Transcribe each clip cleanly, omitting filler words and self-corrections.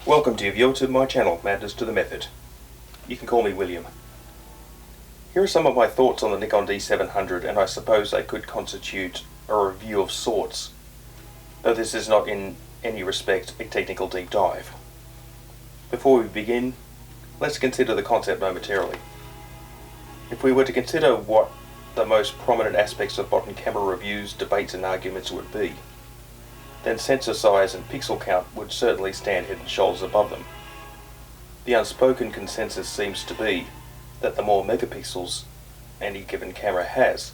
Welcome dear viewer to my channel, Madness to the Method. You can call me William. Here are some of my thoughts on the Nikon D700, and I suppose they could constitute a review of sorts, though this is not in any respect a technical deep dive. Before we begin, let's consider the concept momentarily. If we were to consider what the most prominent aspects of modern camera reviews, debates and arguments would be, then sensor size and pixel count would certainly stand head and shoulders above them. The unspoken consensus seems to be that the more megapixels any given camera has,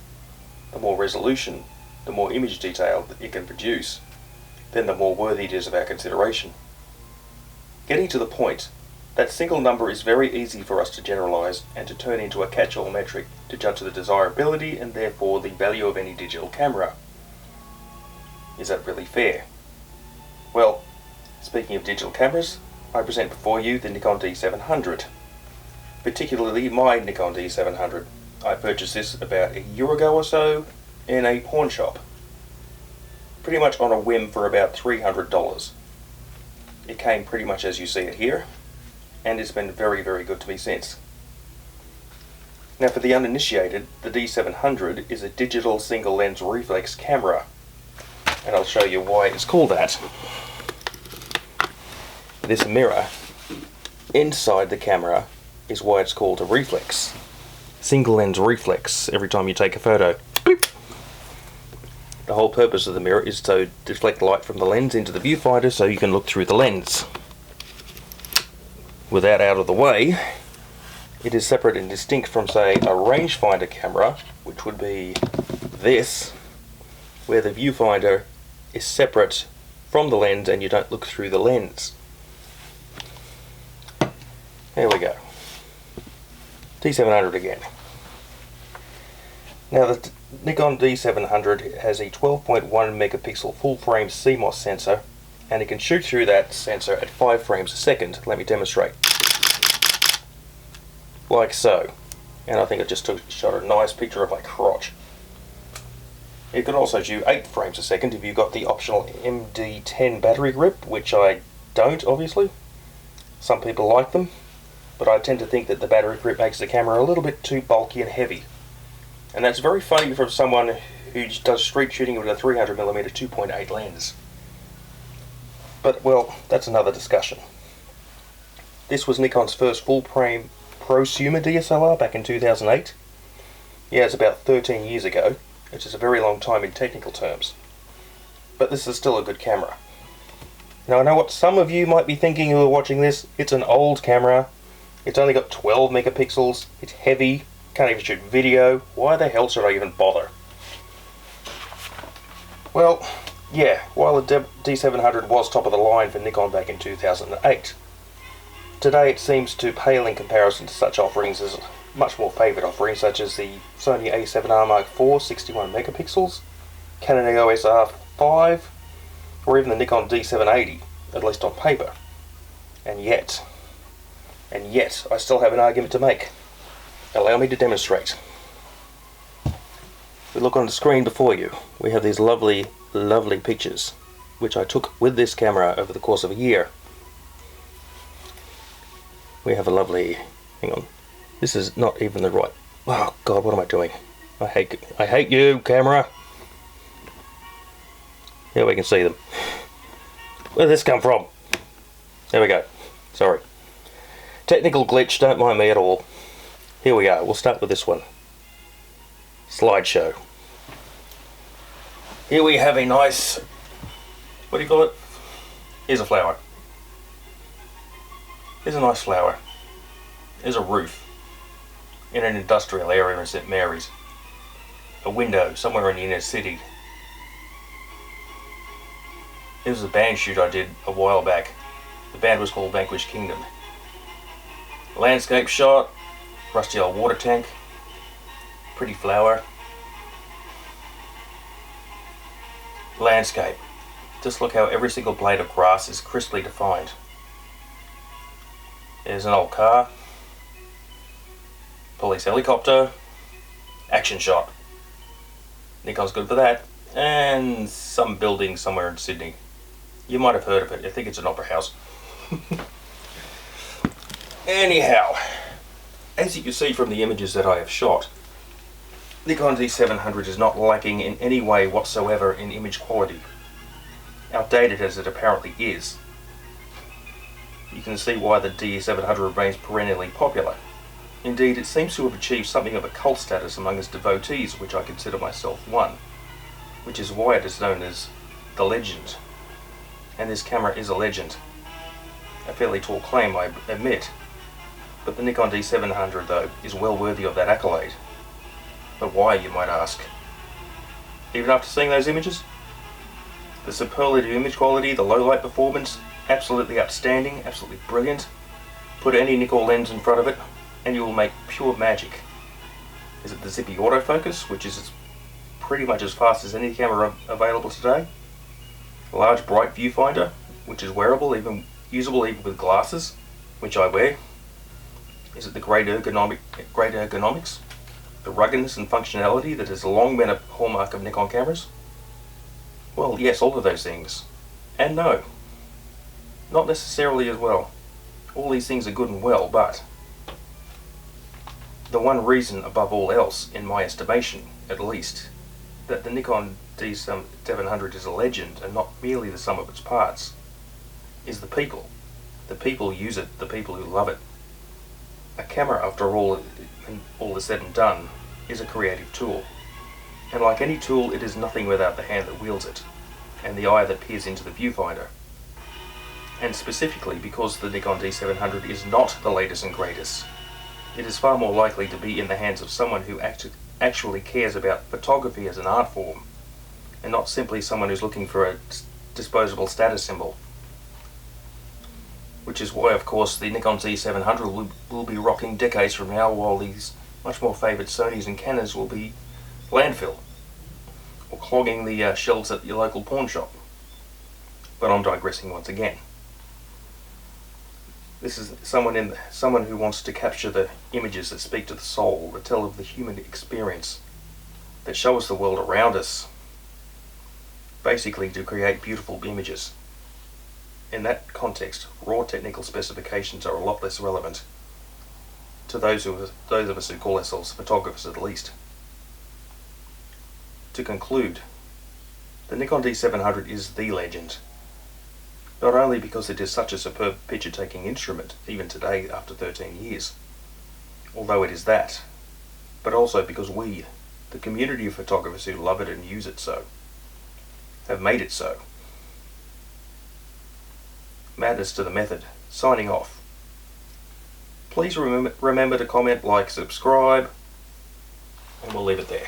the more resolution, the more image detail that it can produce, then the more worthy it is of our consideration. Getting to the point, that single number is very easy for us to generalize and to turn into a catch-all metric to judge the desirability and therefore the value of any digital camera. Is that really fair? Well, speaking of digital cameras, I present before you the Nikon D700. Particularly my Nikon D700. I purchased this about a year ago or so in a pawn shop. Pretty much on a whim for about $300. It came pretty much as you see it here, and it's been very, very good to me since. Now for the uninitiated, the D700 is a digital single lens reflex camera, and I'll show you why it's called that. This mirror inside the camera is why it's called a reflex. Single lens reflex. Every time you take a photo, boop. The whole purpose of the mirror is to deflect light from the lens into the viewfinder so you can look through the lens. With that out of the way, it is separate and distinct from, say, a rangefinder camera, which would be this, where the viewfinder is separate from the lens and you don't look through the lens. There we go. D700 again. Now the Nikon D700 has a 12.1 megapixel full frame CMOS sensor, and it can shoot through that sensor at 5 frames a second. Let me demonstrate. Like so. And I think I just shot a nice picture of my crotch. It can also shoot 8 frames a second if you've got the optional MD10 battery grip, which I don't, obviously. Some people like them, but I tend to think that the battery grip makes the camera a little bit too bulky and heavy. And that's very funny from someone who does street shooting with a 300mm 2.8 lens. But, well, that's another discussion. This was Nikon's first full-frame prosumer DSLR back in 2008. Yeah, it's about 13 years ago, which is a very long time in technical terms. But this is still a good camera. Now I know what some of you might be thinking who are watching this. It's an old camera. It's only got 12 megapixels. It's heavy. Can't even shoot video. Why the hell should I even bother? Well, yeah, while the D700 was top of the line for Nikon back in 2008, today it seems to pale in comparison to such offerings as much more favoured offerings such as the Sony A7R Mark IV 61 megapixels, Canon EOS R5, or even the Nikon D780, at least on paper. And yet, I still have an argument to make. Allow me to demonstrate. If we look on the screen before you, we have these lovely, lovely pictures, which I took with this camera over the course of a year. We have a lovely, hang on, this is not even the right, oh god, what am I doing? I hate you, camera. Here we can see them. Where did this come from? There we go. Sorry. Technical glitch, don't mind me at all. Here we are, we'll start with this one. Slideshow. Here we have a nice, what do you call it? Here's a flower. Here's a nice flower. Here's a roof in an industrial area in St. Mary's. A window somewhere in the inner city. Here's a band shoot I did a while back. The band was called Vanquish Kingdom. Landscape shot, rusty old water tank, pretty flower. Landscape. Just look how every single blade of grass is crisply defined. There's an old car, police helicopter, action shot. Nikon's good for that. And some building somewhere in Sydney. You might have heard of it. I think it's an opera house. Anyhow, as you can see from the images that I have shot, Nikon D700 is not lacking in any way whatsoever in image quality, outdated as it apparently is. You can see why the D700 remains perennially popular. Indeed, it seems to have achieved something of a cult status among its devotees, which I consider myself one, which is why it is known as the legend. And this camera is a legend. A fairly tall claim, I admit, but the Nikon D700, though, is well worthy of that accolade. But why, you might ask? Even after seeing those images? The superlative image quality, the low light performance, absolutely outstanding, absolutely brilliant. Put any Nikon lens in front of it and you will make pure magic. Is it the zippy autofocus, which is pretty much as fast as any camera available today? A large bright viewfinder, which is wearable, even usable even with glasses, which I wear. Is it the great ergonomics? The ruggedness and functionality that has long been a hallmark of Nikon cameras? Well, yes, all of those things. And no, not necessarily as well. All these things are good and well, but the one reason above all else, in my estimation at least, that the Nikon D700 is a legend and not merely the sum of its parts, is the people. The people who use it, the people who love it. A camera, after all is said and done, is a creative tool. And like any tool, it is nothing without the hand that wields it, and the eye that peers into the viewfinder. And specifically because the Nikon D700 is not the latest and greatest, it is far more likely to be in the hands of someone who actually cares about photography as an art form, and not simply someone who's looking for a disposable status symbol. Which is why, of course, the Nikon D700 will be rocking decades from now, while these much more favoured Sonys and Canons will be landfill, or clogging the shelves at your local pawn shop. But I'm digressing once again. This is someone who wants to capture the images that speak to the soul, that tell of the human experience, that show us the world around us. Basically, to create beautiful images. In that context, raw technical specifications are a lot less relevant to those of us who call ourselves photographers, at least. To conclude, the Nikon D700 is the legend. Not only because it is such a superb picture-taking instrument, even today after 13 years, although it is that, but also because we, the community of photographers who love it and use it so, have made it so. Madness to the method, signing off. Please remember to comment, like, subscribe, and we'll leave it there.